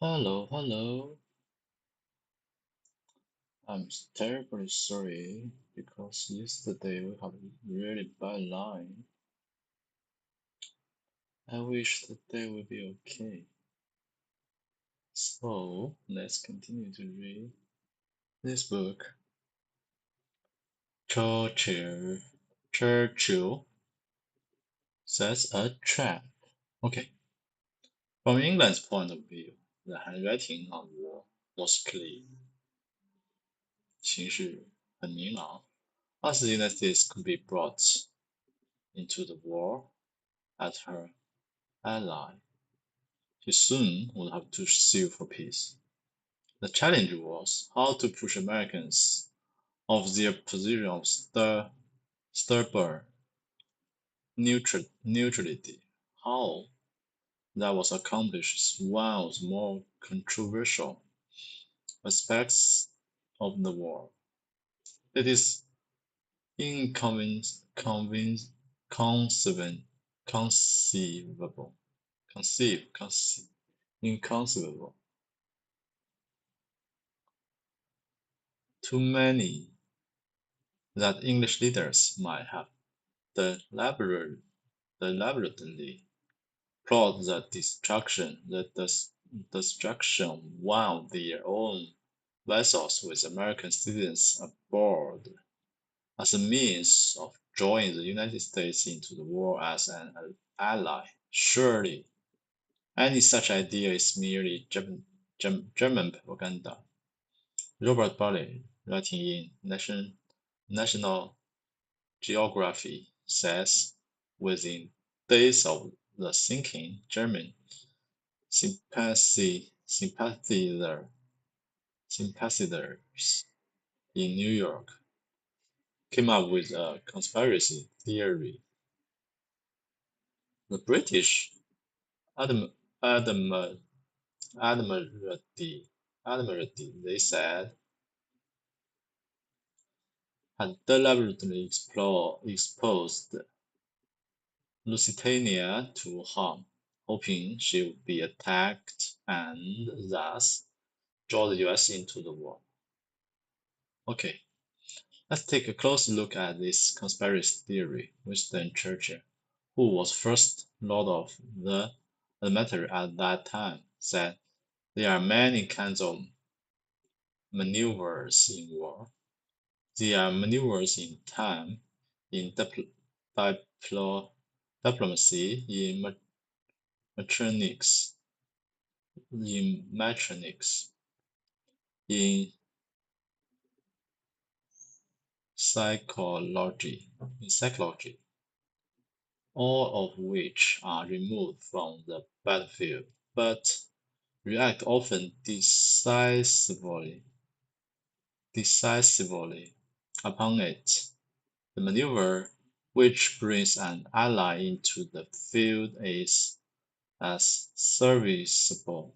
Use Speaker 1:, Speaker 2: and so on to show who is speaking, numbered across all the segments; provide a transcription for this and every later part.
Speaker 1: Hello, hello. I'm terribly sorry because yesterday we had a really bad line. I wish today will be okay. So let's continue to read this book. Churchill sets a trap. Okay. From England's point of view, the handwriting on the wall was clear. 形势很明朗. As the United States could be brought into the war as her ally, she soon would have to sue for peace. The challenge was how to push Americans off their position of stubborn neutrality. How that was accomplished is one of the more controversial aspects of the war. It is inconceivable inconceivable to many that English leaders might have deliberately plot the destruction of one of their own vessels with American citizens aboard as a means of drawing the United States into the war as an ally. Surely, any such idea is merely German propaganda. Robert Barley, writing in National Geography, says, within days of the sinking, German sympathizers in New York came up with a conspiracy theory. The British Adm- Adm- Admiralty, they said, had deliberately exposed Lusitania to harm, hoping she would be attacked and thus draw the US into the war. Okay, let's take a closer look at this conspiracy theory. Winston Churchill, who was First Lord of the Military at that time, said there are many kinds of maneuvers in war. There are maneuvers in time, in diplomacy, mechanics, in psychology, all of which are removed from the battlefield, but react often decisively upon it. The maneuver which brings an ally into the field is as serviceable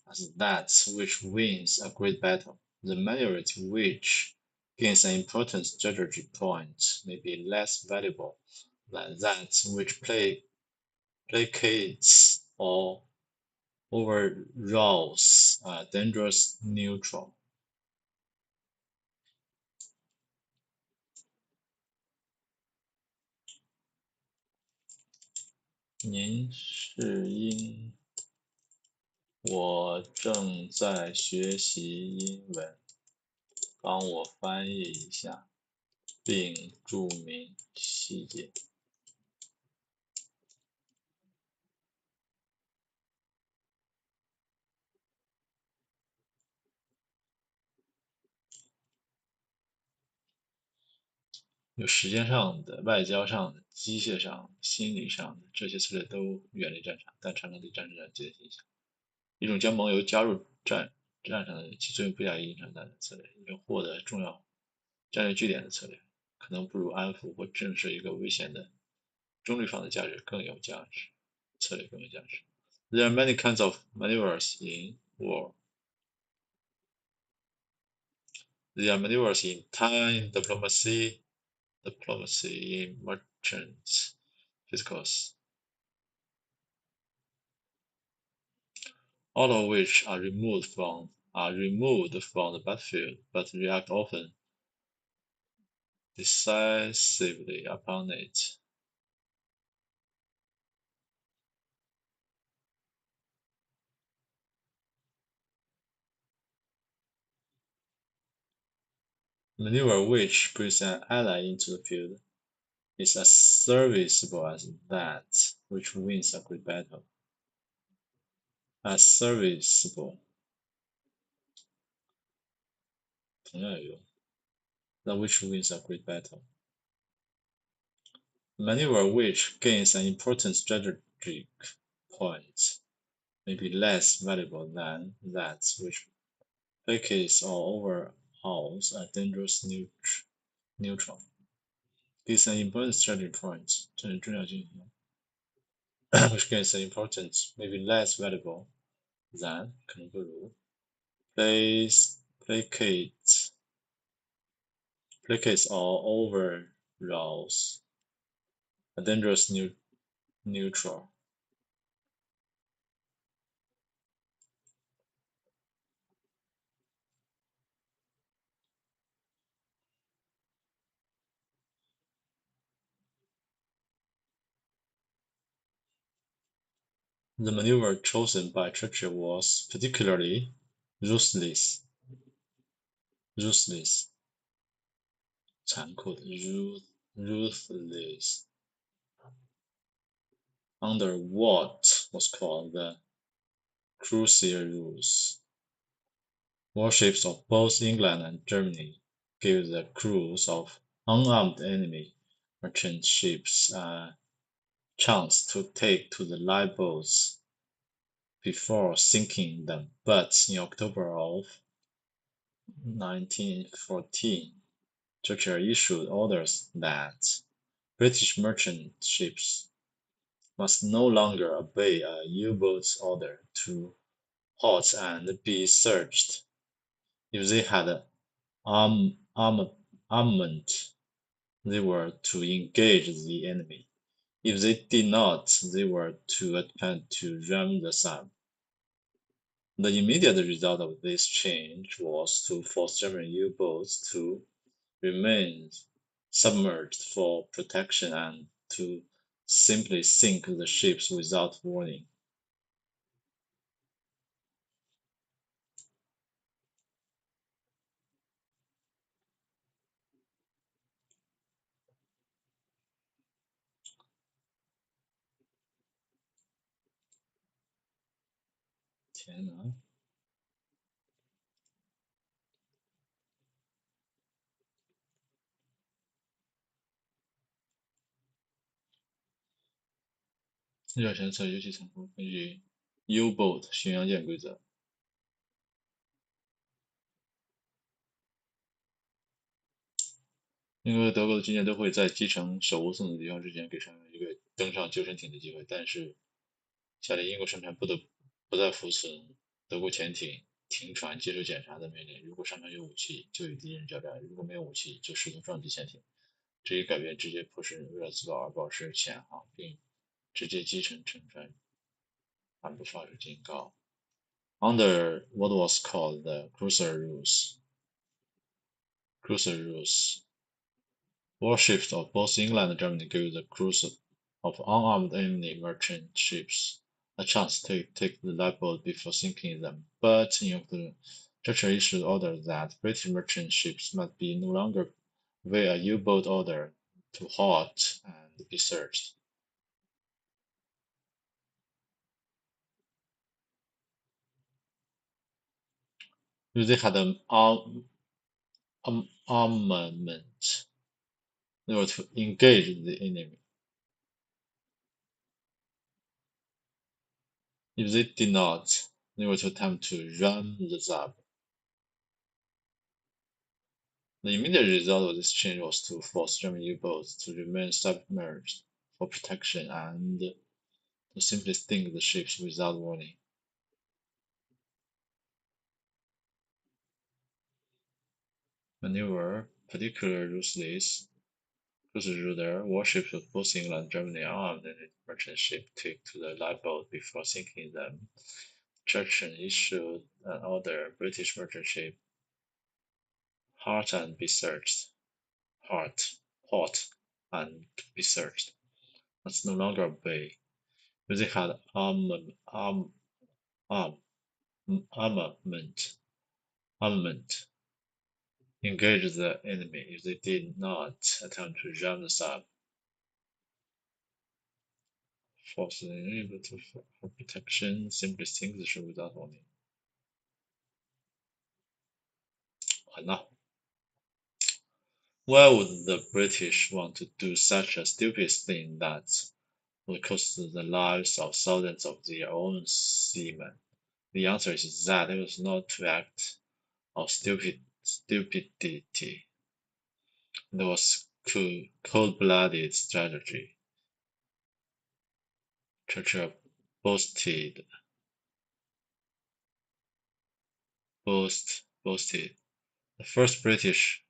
Speaker 1: as that which wins a great battle. The minority which gains an important strategic point may be less valuable than that which placates or overrules a dangerous neutral. 您是英，我正在学习英文，帮我翻译一下，并注明细节。有时间上的、外交上的、机械上的、心理上的，这些策略都远离战场，但常常对战争有积极影响。一种将盟友加入战场的其作用不亚于影响战的策略，一种获得重要战略据点的策略，可能不如安抚或震慑一个危险的中立方的更有价值。策略更有价值。There are many kinds of maneuvers in war. There are maneuvers in time, diplomacy, in merchant physicals. all of which are removed from the battlefield, but react often decisively upon it. Maneuver which brings an ally into the field is as serviceable as that which wins a great battle. As serviceable 同样有用 that which wins a great battle. Maneuver which gains an important strategic point may be less valuable than that which placates or overhauls a dangerous neutral. This is an important strategic point, 这是重要进行 which gains an important, maybe less valuable than 可能不如 placates or overrules a dangerous neutral. The maneuver chosen by Churchill was particularly ruthless, 残酷的 ruthless, under what was called the Crucial Rules. Warships of both England and Germany gave the crews of unarmed enemy merchant ships a chance to take to the lifeboats before sinking them, but in October of 1914, Churchill issued orders that British merchant ships must no longer obey a U-boat's order to halt and be searched. If they had armament, they were to engage the enemy. If they did not, they were to attempt to ram the sub. The immediate result of this change was to force German U-boats to remain submerged for protection and to simply sink the ships without warning. 天哪！要检测游戏成功，根据 U-boat 巡洋舰规则。因为德国的军舰都会在击沉手无寸铁的敌方之前给船员一个登上救生艇的机会，但是下令英国商船不再服从德国潜艇停船接受检查的命令。如果商船有武器，就与敌人交战；如果没有武器，就试图撞击潜艇。这一改变直接迫使为了自保而保持潜航，并直接击沉沉船，而不发出警告。Under what was called the Crucial Rules, warships of both England and Germany gave the crews of unarmed enemy merchant ships a chance to take the lifeboat before sinking them, but in October, Churchill issued orders that British merchant ships must be no longer obey a U-boat order to halt and be searched. If they had armament, they were to engage the enemy. If they did not, they were to attempt to ram the sub. The immediate result of this change was to force German U-boats to remain submerged for protection and to simply sink the ships without warning. Maneuver, particularly ruthless, cruiser warships of both England and Germany armed and merchant ships took to the lifeboat before sinking them. Churchill issued an order, British merchant ship Hart and be searched. Hot and be searched. Must no longer obey. If they had arm, armament, engage the enemy. If they did not attempt to jam us up, force the enemy for protection, simply sink the ship without warning. 很闹。Why would the British want to do such a stupid thing that would cost the lives of thousands of their own seamen? The answer is that it was not to act of stupidity. It was cold-blooded strategy. Churchill boasted. The first British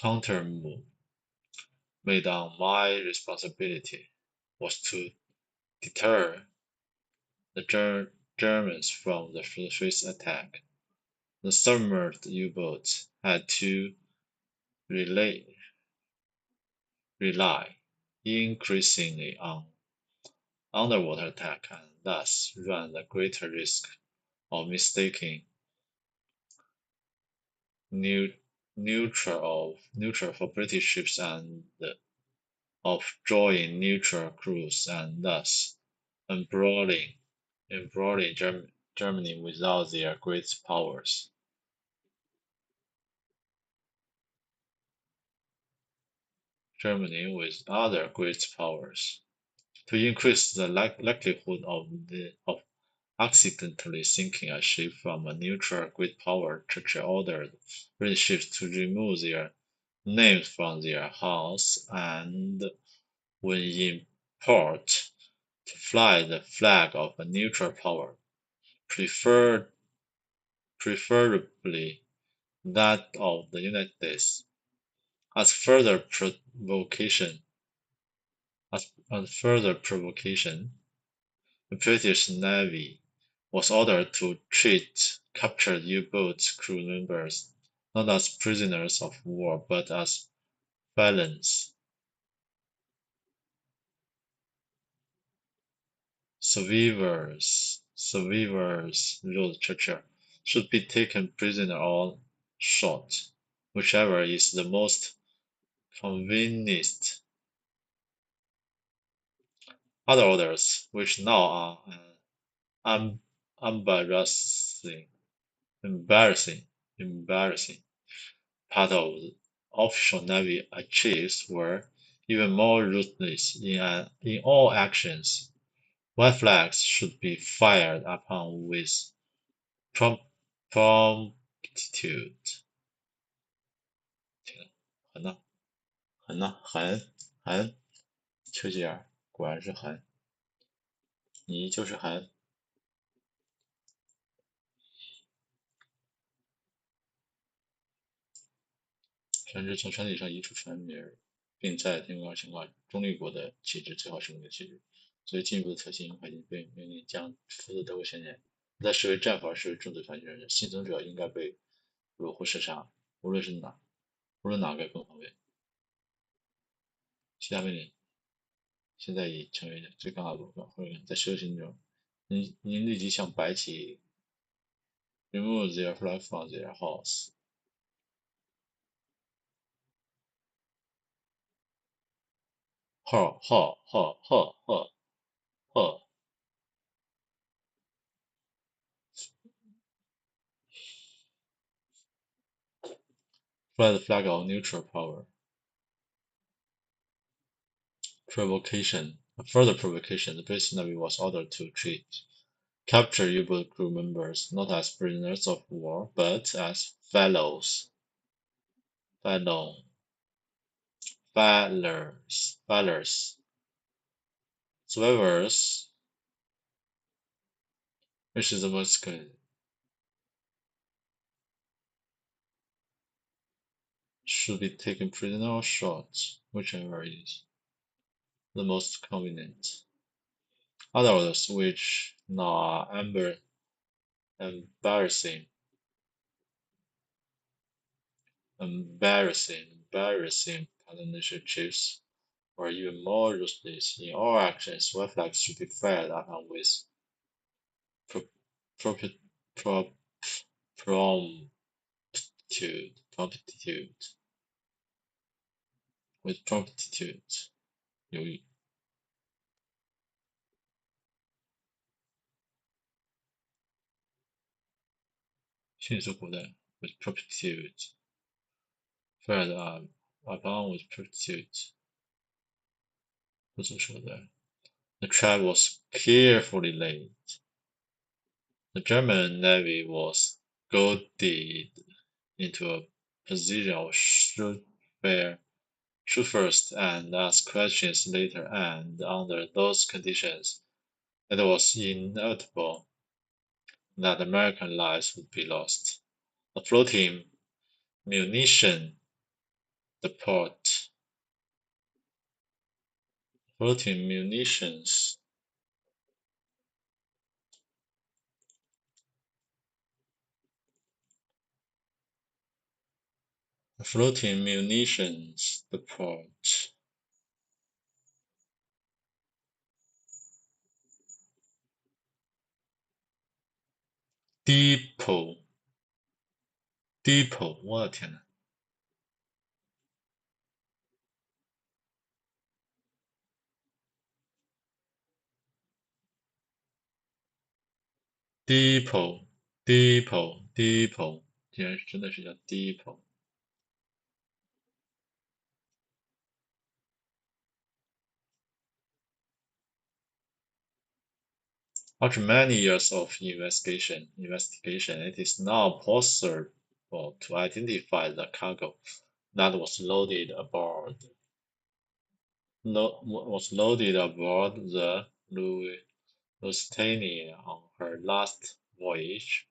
Speaker 1: countermove made on my responsibility was to deter the Germans from the first attack. The submerged U-boats had to rely increasingly on underwater attack and thus ran the greater risk of mistaking neutral for British ships and of drawing neutral crews and thus embroiling Germany without their great powers. Germany with other great powers. To increase the likelihood of accidentally sinking a ship from a neutral great power, Churchill ordered British ships to remove their names from their hulls and, when in port, to fly the flag of a neutral power, preferably that of the United States. As further provocation, the British Navy was ordered to treat captured U-boat crew members not as prisoners of war but as felons. Survivors, wrote Churchill, should be taken prisoner or shot, whichever is the most convenient. Other orders, which now are embarrassing part of the official Navy achieves, were even more ruthless in all actions. White flags should be fired upon with promptitude. 很呢，丘吉尔果然是很，你就是很。船只从船体上移出船名，并在天光情况中立国的旗帜，最好是我们的旗帜。所以进一步的特性海军被命令将负责德国宣言，不再视为战俘，而视为重罪团军人员。幸存者应该被捕或射杀，无论哪个更方便。其他命令现在已成为最高的或者在实行中，您立即向白旗 remove their flag from their house. Fly the flag of neutral power. Further provocation, the British Navy was ordered to treat captured U-boat crew members not as prisoners of war, but as felons. Survivors, which is the most should be taken prisoner or shot, whichever is the most convenient. Other orders, which now are embarrassing, embarrassing partnerships, or even more ruthless in all actions, red flags should be fed upon with pro- propi- pro- promptitude, with promptitude, 犹豫，迅速果断 with promptitude, fed upon with promptitude，不择手段。The trap was carefully laid. The German navy was goaded into a position of shoot first and ask questions later, and under those conditions, it was inevitable that American lives would be lost. A floating munition depot, floating munitions floating munitions depot, depot, depot，我的天呐 depot, depot, depot，竟然真的是叫 depot。After many years of investigation, it is now possible to identify the cargo that was loaded aboard the Lusitania on her last voyage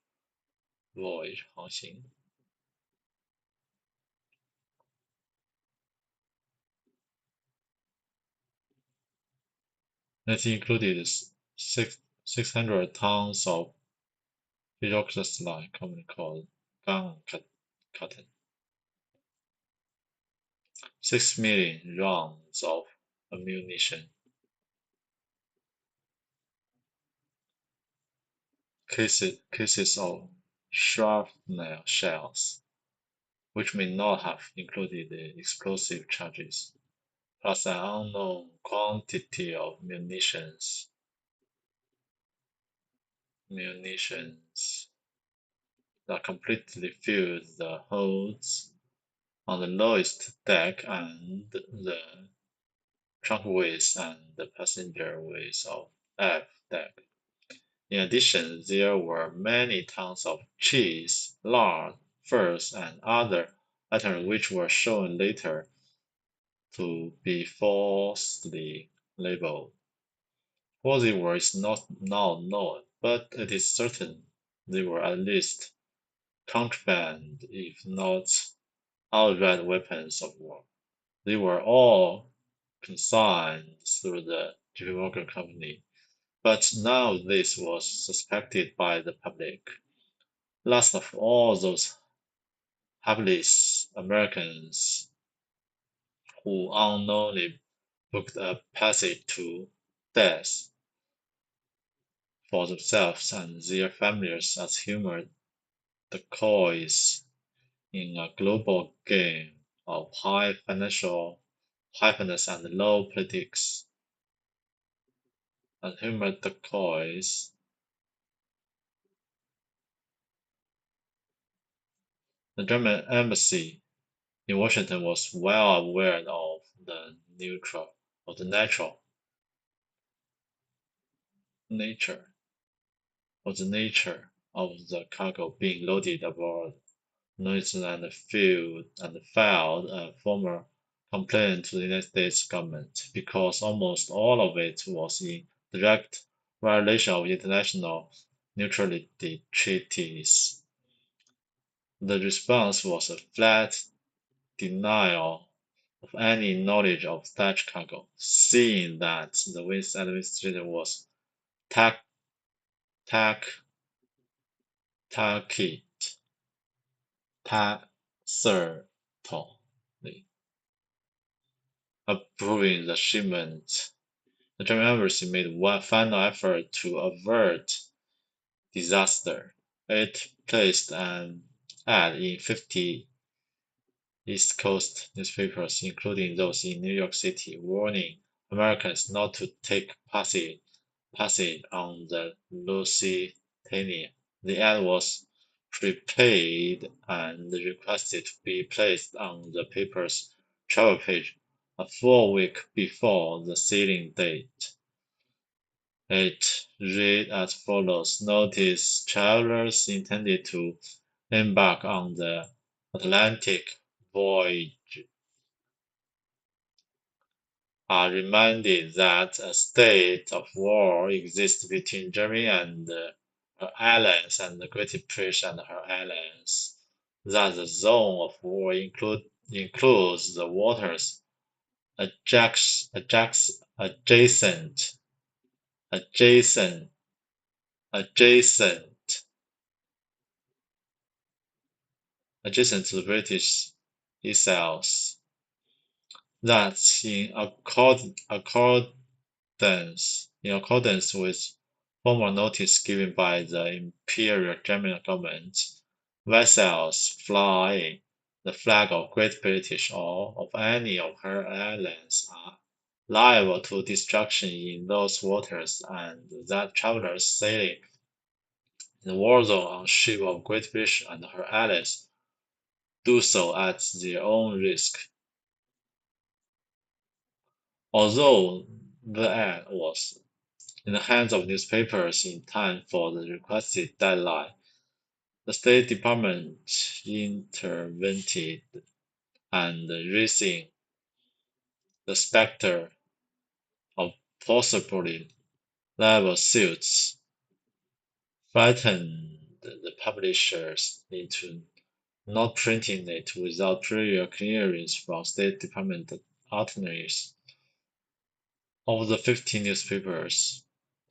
Speaker 1: 航行。It included 600 tons of hydroxyline, commonly called gun cotton, 6 million rounds of ammunition, cases of shrapnel shells, which may not have included the explosive charges, plus an unknown quantity of munitions that completely filled the holds on the lowest deck and the trunkways and the passengerways of F deck. In addition, there were many tons of cheese, lard, furs, and other items which were shown later to be falsely labeled. What they were is not now known, but it is certain they were at least contraband, if not outright weapons of war. They were all consigned through the JPMorgan Company, but now this was suspected by the public. Last of all those hapless Americans who unknowingly booked a passage to death for themselves and their families as human decoys in a global game of high finance and low politics. As human decoys, the German embassy in Washington was well aware of the natural nature of the cargo being loaded aboard. Noticed and filed a formal complaint to the United States government because almost all of it was in direct violation of international neutrality treaties. The response was a flat denial of any knowledge of such cargo, seeing that the Winston administration was tacitly, approving the shipment. The German embassy made one final effort to avert disaster. It placed an ad in 50 East Coast newspapers, including those in New York City, warning Americans not to take passage on the Lusitania. The ad was prepaid and requested to be placed on the paper's travel page a full week before the sailing date. It read as follows: Notice travelers intended to embark on the Atlantic voyage are reminded that a state of war exists between Germany and her allies and Great Britain and her allies, that the zone of war includes the waters adjacent adjacent adjacent adjacent to the British Isles, that in accordance with formal notice given by the Imperial German government, vessels flying the flag of Great Britain or of any of her allies are liable to destruction in those waters, and that travelers sailing in the war zone on ships of Great Britain and her allies do so at their own risk. Although the ad was in the hands of newspapers in time for the requested deadline, the State Department intervened, and raising the specter of possibly liable suits frightened the publishers into not printing it without prior clearance from State Department attorneys. Of the 15 newspapers,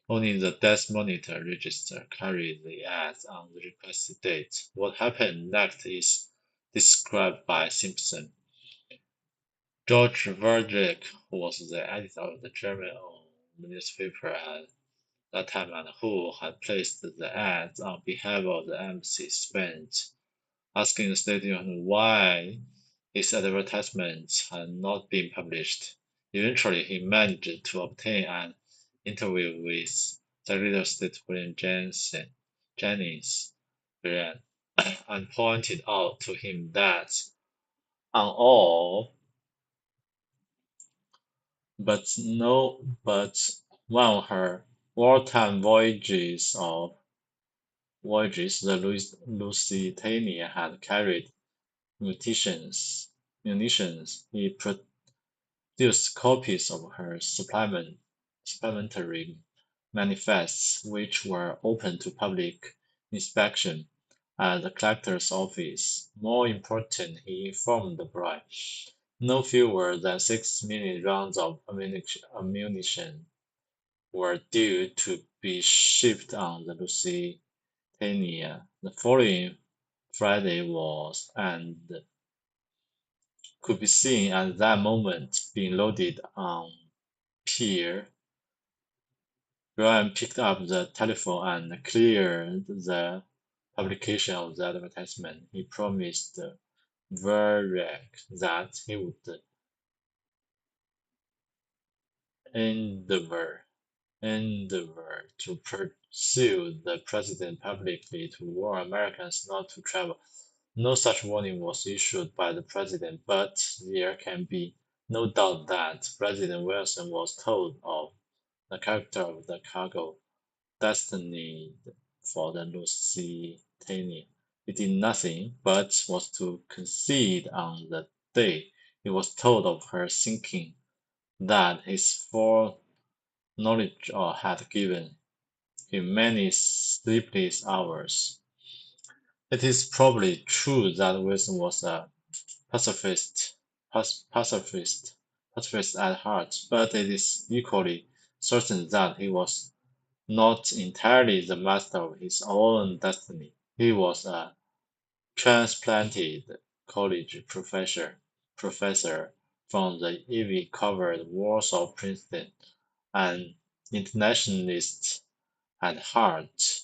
Speaker 1: only the Death Monitor register carried the ads on the requested date. What happened next is described by Simpson. George Verdrick, who was the editor of the German-owned newspaper at that time and who had placed the ads on behalf of the embassy, spent asking the State Department why his advertisements had not been published. Eventually, he managed to obtain an interview with Secretary of State William Jennings Bryan and pointed out to him that on all but one of her wartime voyages, the Lusitania had carried munitions. He produced copies of her supplementary manifests, which were open to public inspection at the collector's office. More important, he informed the bride, no fewer than 6 million rounds of ammunition were due to be shipped on the Lusitania. The following Friday was, and could be seen at that moment, being loaded on pier. Brian picked up the telephone and cleared the publication of the advertisement. He promised Variac that he would endeavor to pursue the president publicly to warn Americans not to travel. No such warning was issued by the president, but there can be no doubt that President Wilson was told of the character of the cargo destined for the Lusitania. He did nothing, but was to concede on the day he was told of her sinking that his foreknowledge had given him many sleepless hours. It is probably true that Wilson was a pacifist, pacifist at heart, but it is equally certain that he was not entirely the master of his own destiny. He was a transplanted college professor from the ivy-covered walls of Princeton, an internationalist at heart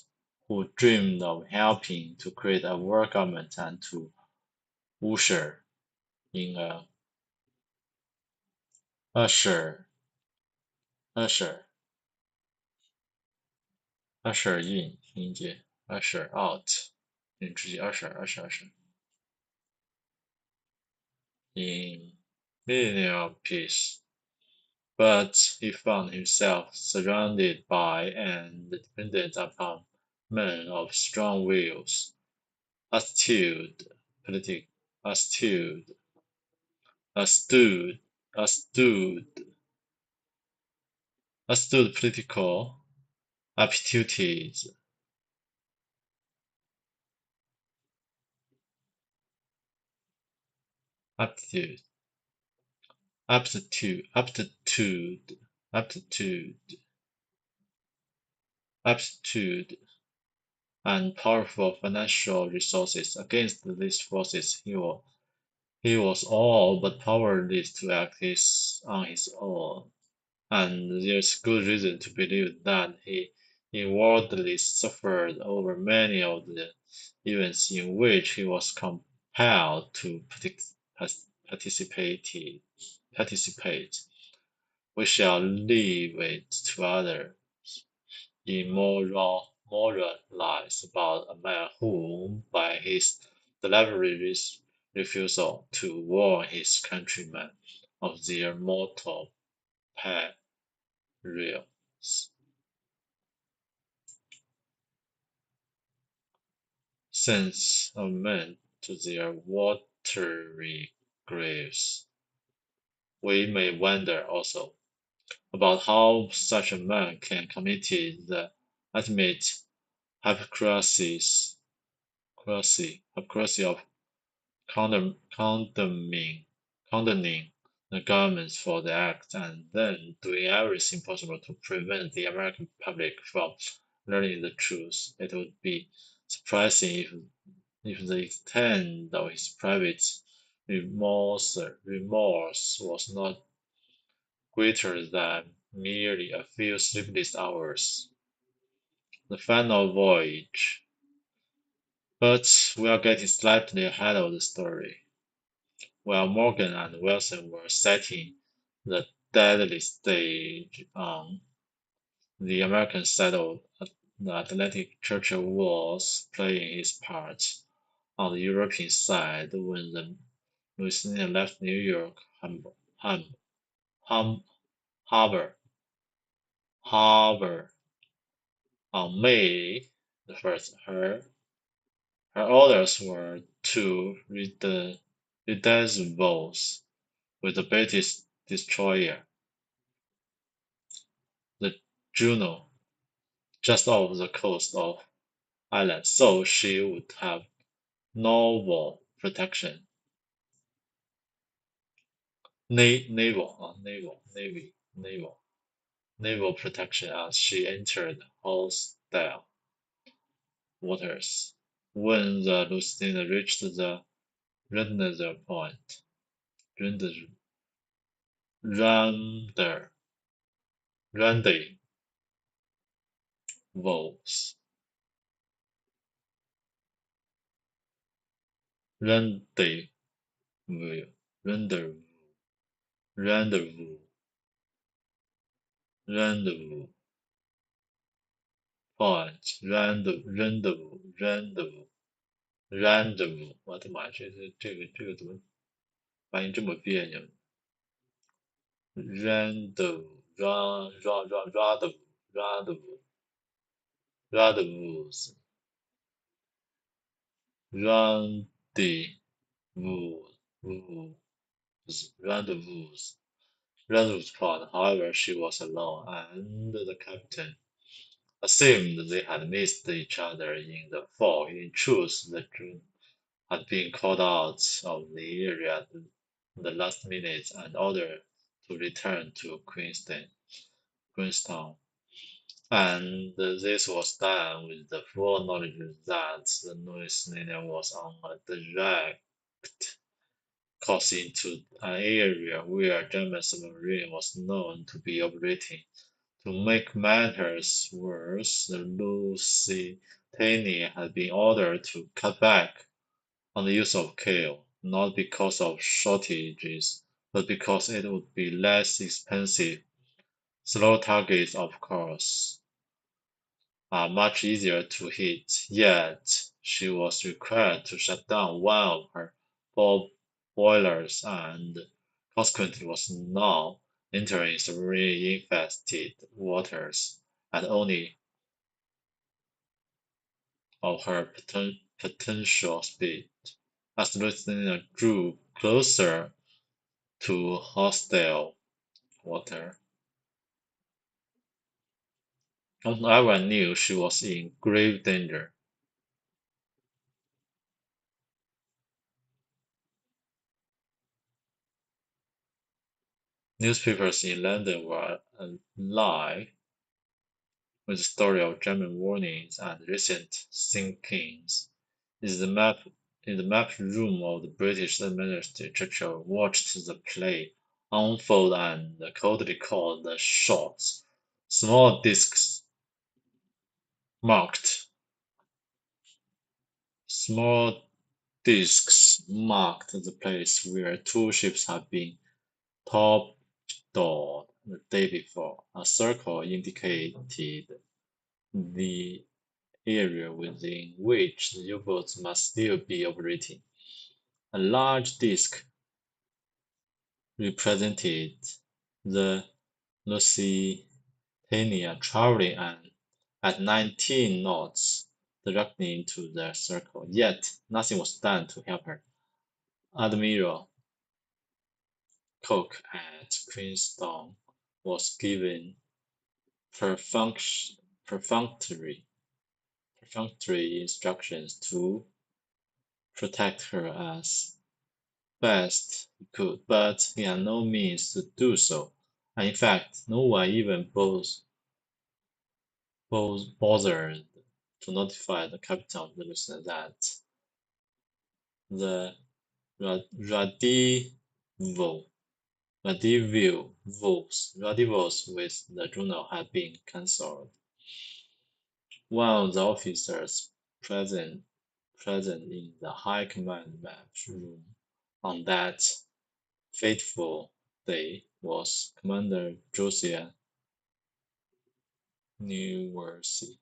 Speaker 1: who dreamed of helping to create a world government and to usher in a usher usher usher in 迎接 usher out 直接 usher in millennial peace. But he found himself surrounded by and dependent upon men of strong wills, astute, politic, astute, astute, astute, astute political aptitudes, aptitude, aptitude, aptitude, and powerful financial resources. Against these forces, he was all but powerless to act on his own, and there's good reason to believe that he inwardly suffered over many of the events in which he was compelled to participate. participate. We shall leave it to others moralize about a man who, by his deliberate refusal to warn his countrymen of their mortal perils, sends a man to their watery graves. We may wonder also about how such a man can commit the ultimate hypocrisy of condoning the government for the act and then doing everything possible to prevent the American public from learning the truth. It would be surprising if the extent of his private remorse was not greater than merely a few sleepless hours. The final voyage. But we are getting slightly ahead of the story. While Morgan and Wilson were setting the deadly stage on the American side of the Atlantic, Churchill was playing his part on the European side when the Louisiana left New York Hum- harbor, harbor on May the 1st. Her orders were to rendezvous with the British destroyer, the Juno, just off the coast of Ireland, so she would have naval protection, naval protection as she entered hostile waters. When the Lusitania reached the rendezvous point, rendezvous, rendezvous, rendezvous, rendezvous, rendezvous, rendezvous point, rendezvous，我的妈，这个怎么发音这么别扭？rendezvous, rendezvous, rendezvous, rendezvous point. However, she was alone, and the captain assumed they had missed each other in the fog. In truth, the June had been called out of the area at the last minute and ordered to return to Queenstown. And this was done with the full knowledge that the noise linear was on a direct course into an area where German submarine was known to be operating. To make matters worse, the Lusitania had been ordered to cut back on the use of kale, not because of shortages, but because it would be less expensive. Slow targets, of course, are much easier to hit, yet she was required to shut down one of her four boilers and consequently was now entering submarine-infested waters at only of her potential speed. As the listener drew closer to hostile water, everyone knew she was in grave danger. Newspapers in London were alive with the story of German warnings and recent sinkings. In the map room of the British Administrator, Churchill watched the play unfold and coldly called the shots. Small discs marked small discs marked the place where two ships had been torpedoed the day before. A circle indicated the area within which the U-boats must still be operating. A large disk represented the Lusitania traveling at 19 knots directly into the circle, yet nothing was done to help her. Admiral Cook at Queenstown was given perfunctory instructions to protect her as best he could, but he had no means to do so, and in fact, no one even bothered to notify the captain of the listener that the rendezvous with the journal had been cancelled. One of the officers present in the high command map room on that fateful day was Commander Josiah Newsey,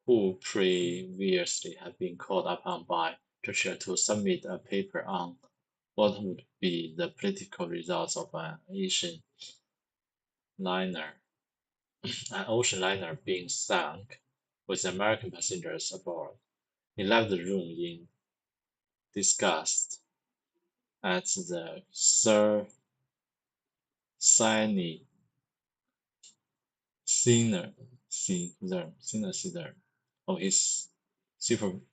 Speaker 1: who previously had been called upon by Churchill to submit a paper on what would be the political results of liner, an ocean liner being sunk with American passengers aboard. He left the room in disgust at the cynicism of his superiors.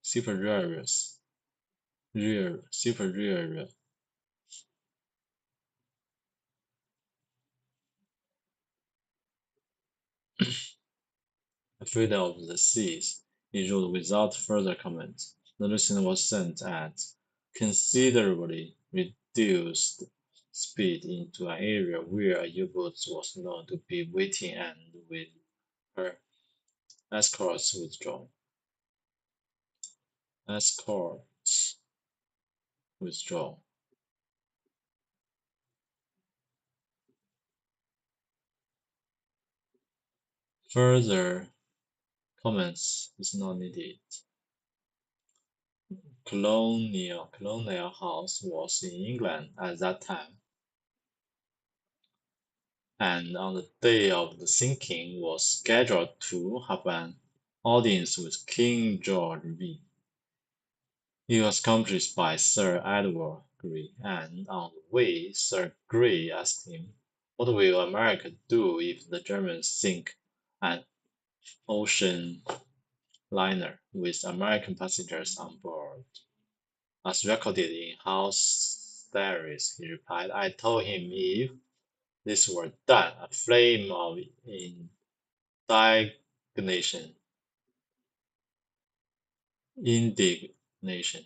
Speaker 1: superiors, superior. Afraid of the seas, he ruled without further comment. The listener was sent at considerably reduced speed into an area where a U-boat was known to be waiting and with her escorts withdrawn. Escorts withdrawn. Further comments is not needed. Colonial House was in England at that time, and on the day of the sinking was scheduled to have an audience with King George V. He was accompanied by Sir Edward Grey, and on the way Sir Grey asked him, "What will America do if the Germans sink an ocean liner with American passengers on board?" As recorded in House diaries, he replied, "I told him if These were done. A flame of indignation, indignation,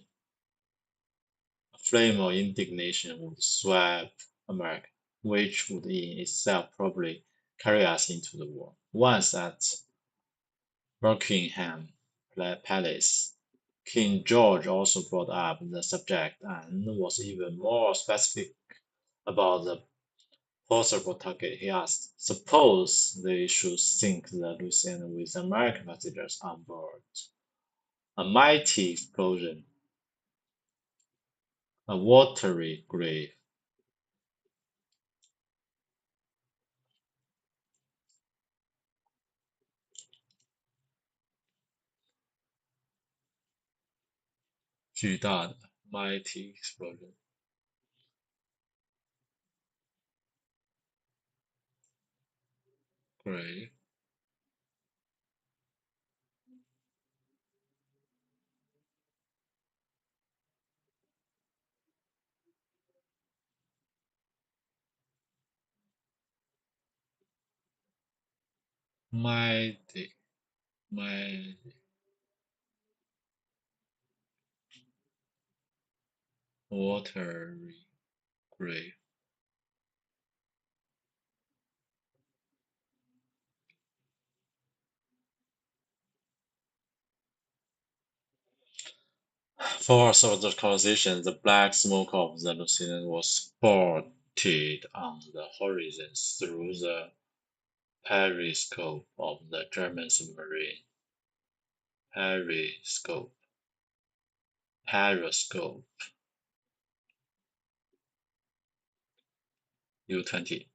Speaker 1: a flame of indignation would sweep America, which would in itself probably carry us into the war. Once at Buckingham Palace, King George also brought up the subject and was even more specific about the possible target. He asked, suppose they should sink the Louisiana with American passengers on board. A mighty explosion, a watery grave. 巨大的 mighty explosion grave mighty mighty watery grave. For some of the conversation, the black smoke of the Louisiana was spotted on the horizon through the periscope of the German submarine. Periscope. Periscope. U-20.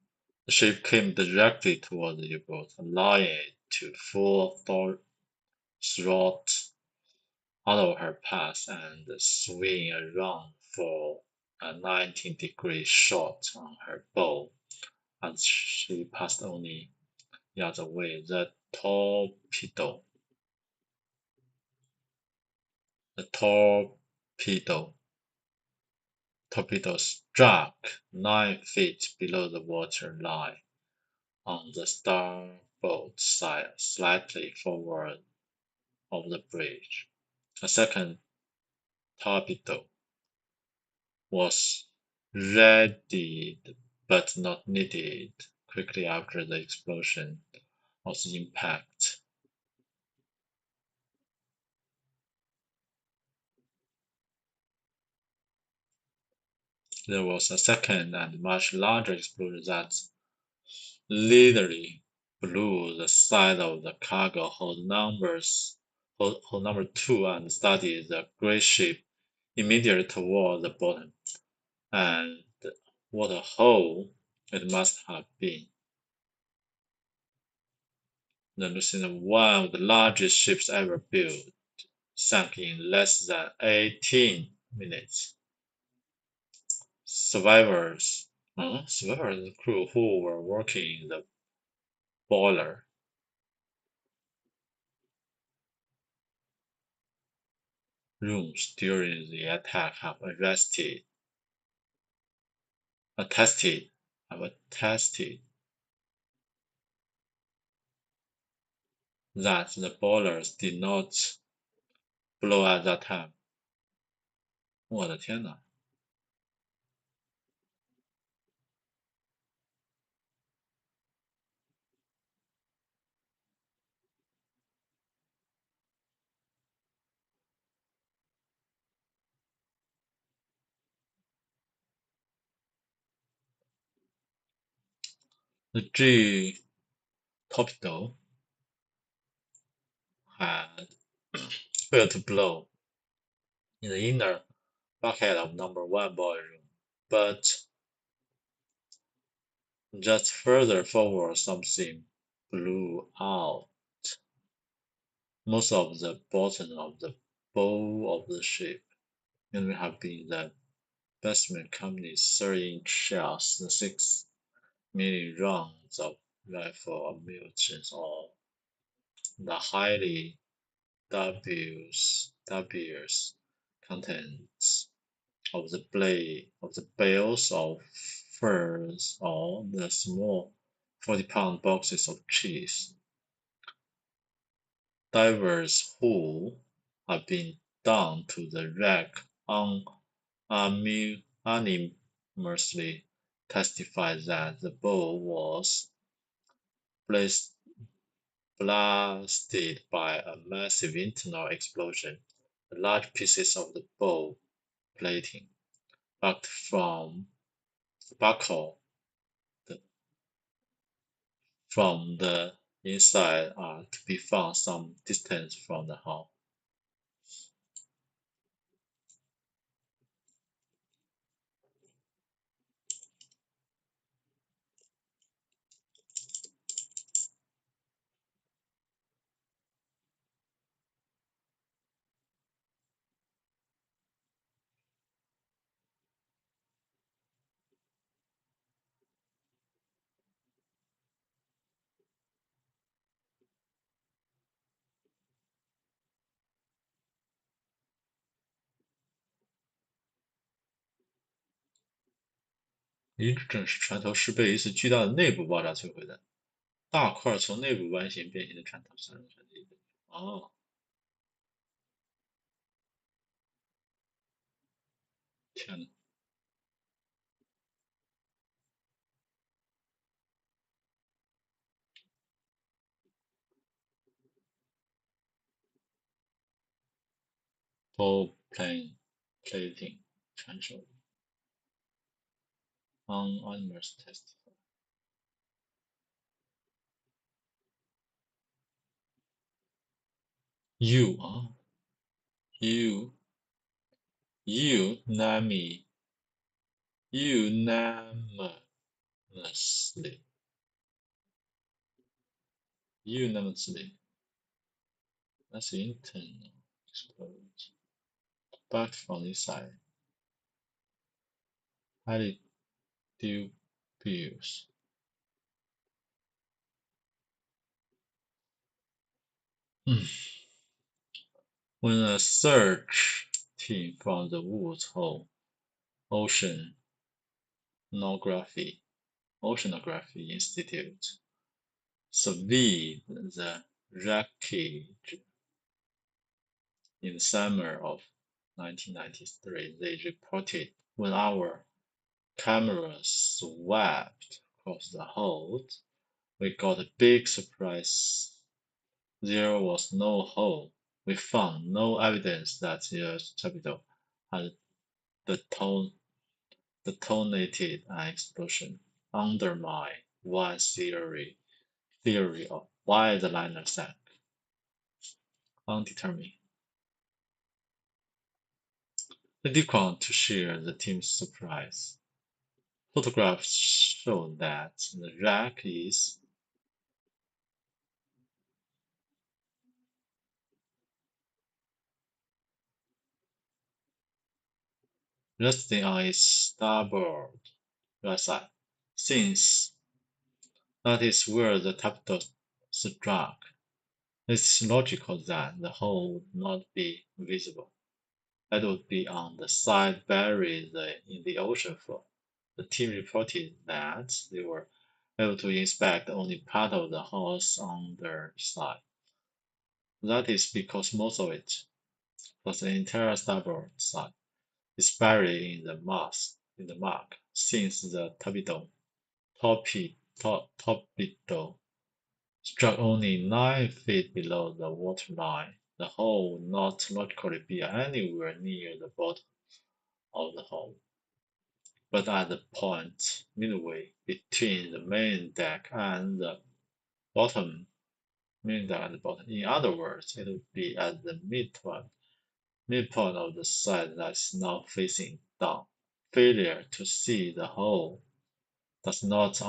Speaker 1: The ship came directly toward the U-boat, allowing it to full throttle out of her path and swing around for a 90-degree shot on her bow as she passed only yards away. The torpedo struck 9 feet below the water line on the starboard side, slightly forward of the bridge. A second torpedo was readied but not needed quickly after the explosion of the impact. There was a second and much larger explosion that literally blew the side of the cargo hold number 2 and started the great ship immediately toward the bottom. And what a hole it must have been. The Louisiana, one of the largest ships ever built, sank in less than 18 minutes. Survivors, the crew who were working in the boiler rooms during the attack have attested that the boilers did not blow at that time. 我的天哪！The G torpedo had failed to blow in the inner bulkhead of number 1 boiler room, but just further forward something blew out most of the bottom of the bow of the ship. It may have been the Bestman Company's 30-inch shells, the 6 million rounds of rifle ammunition, or the highly dubious contents of the bales of wafers or the small 40-pound boxes of cheese. Divers who have been down to the wreck unanimously testified that the bow was blas- blasted by a massive internal explosion. The large pieces of the bow plating, backed from buckle the- from the inside, are to be found some distance from the hull. 一个正是船头是被一次巨大的内部爆炸摧毁的，大块从内部弯形变形的船头散入船底。哦，天呐，都 plating 传授 anonymous test。You 啊，you unanimously unanimously unanimously that's internal explosion back from inside highly dubious. When a search team from the Woods Hole Oceanography Institute surveyed the wreckage in the summer of 1993, they reported, when our cameras swept across the hold, we got a big surprise. There was no hole. We found no evidence that the torpedo had detonated an explosion, undermined one theory of why the liner sank. Undetermined. They declined to share the team's surprise. Photographs show that the wreck is resting on its starboard right side, since that is where the torpedo struck. It's logical that the hole would not be visible. It would be on the side buried in the ocean floor. The team reported that they were able to inspect only part of the hole's underside. That is because most of it, plus the entire starboard side, is buried in the muck, since the torpedo struck only 9 feet below the waterline. The hole would not logically be anywhere near the bottom of the hole, but at the point midway between the main deck and the bottom. In other words, it would be at the midpoint of the side that's now facing down. Failure to see the hole does not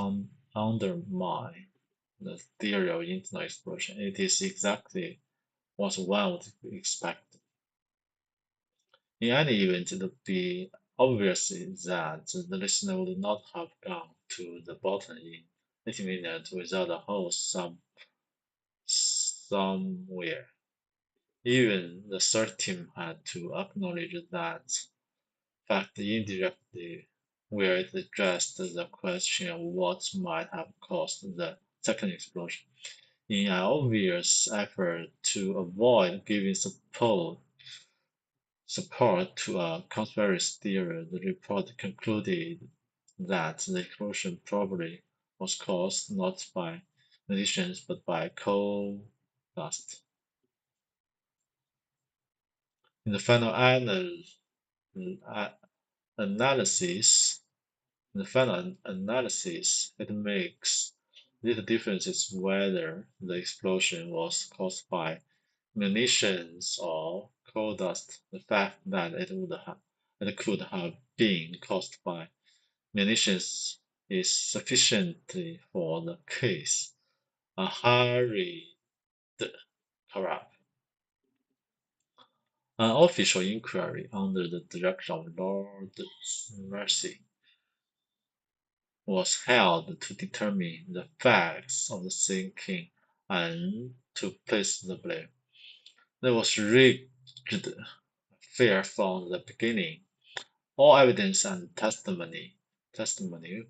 Speaker 1: undermine the theory of internal explosion. It is exactly what one would expect. In any event, it would be obvious that the listener would not have gone to the bottom in 80 minutes without a hole somewhere. Even the search team had to acknowledge that fact indirectly where it addressed the question of what might have caused the second explosion. In an obvious effort to avoid giving support to a conspiracy theory, the report concluded that the explosion probably was caused not by munitions but by coal dust. In the final a- analysis, it makes little difference whether the explosion was caused by munitions or coal dust. The fact that it could have been caused by munitions is sufficient for the case. A hurried corrupt. An official inquiry under the direction of Lord Mercy was held to determine the facts of the sinking and to place the blame. There was rigged affair from the beginning. All evidence and testimony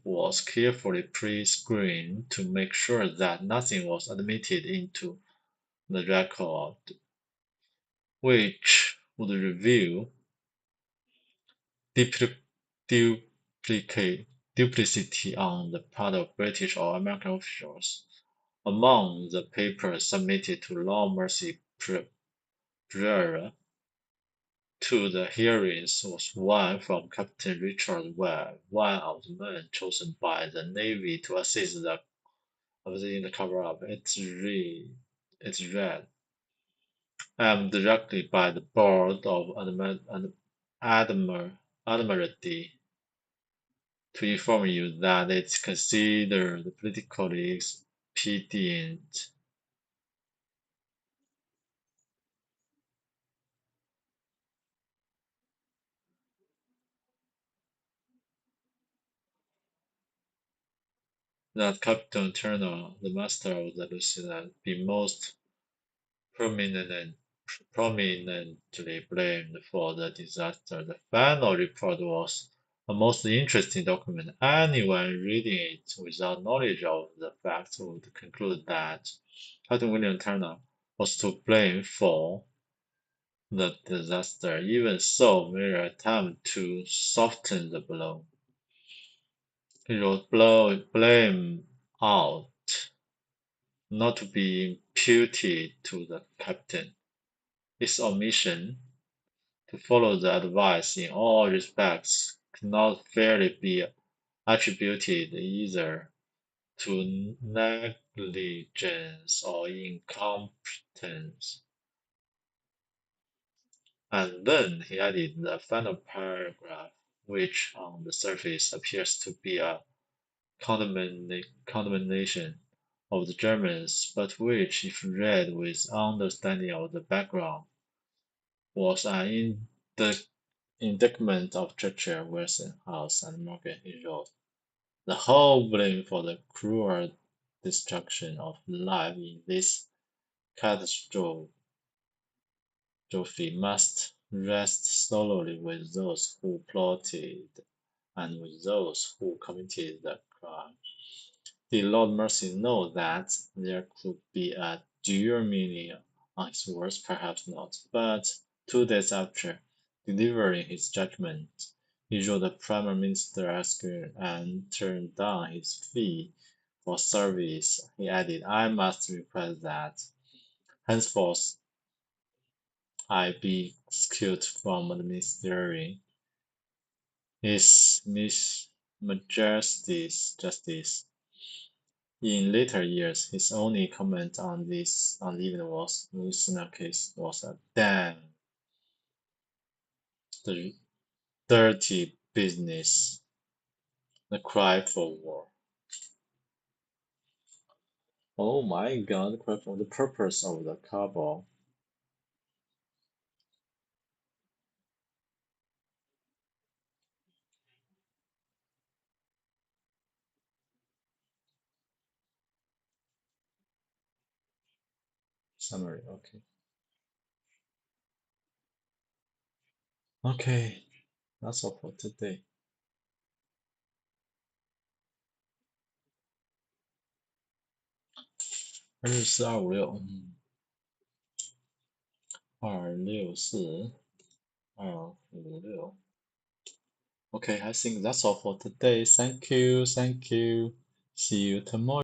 Speaker 1: was carefully pre-screened to make sure that nothing was admitted into the record which would reveal duplicate, duplicity on the part of British or American officials. Among the papers submitted to Law Mercy prior to the hearings was one from Captain Richard Webb, one of the men chosen by the Navy to assist in the cover-up. It read, directly by the Board of Admiralty to inform you that it's considered politically expedient that Captain Turner, the master of the Lucina, be most prominent, prominently blamed for the disaster. The final report was a most interesting document. Anyone reading it without knowledge of the facts would conclude that Captain William Turner was to blame for the disaster. Even so, Miller attempted to soften the blow. He wrote blame out, not to be imputed to the captain. His omission to follow the advice in all respects cannot fairly be attributed either to negligence or incompetence. And then he added the final paragraph, which on the surface appears to be a condemnation of the Germans, but which, if read with understanding of the background, was an indictment of Churchill, Westinghouse, and Morgan. He wrote, the whole blame for the cruel destruction of life in this catastrophe must rest solely with those who plotted and with those who committed the crime. Did Lord Mercy know that there could be a dual meaning on his words? Perhaps not. But 2 days after delivering his judgment, he wrote the Prime Minister asking and turned down his fee for service. He added, I must request that henceforth I be excused from administering His Majesty's justice. In later years, his only comment on the event was, Lucina case was a damn dirty business, the cry for war. Oh my God, the cry for the purpose of the cabal. Summary, okay. Okay, that's all for today. 264 256 Okay, I think that's all for today. Thank you. See you tomorrow.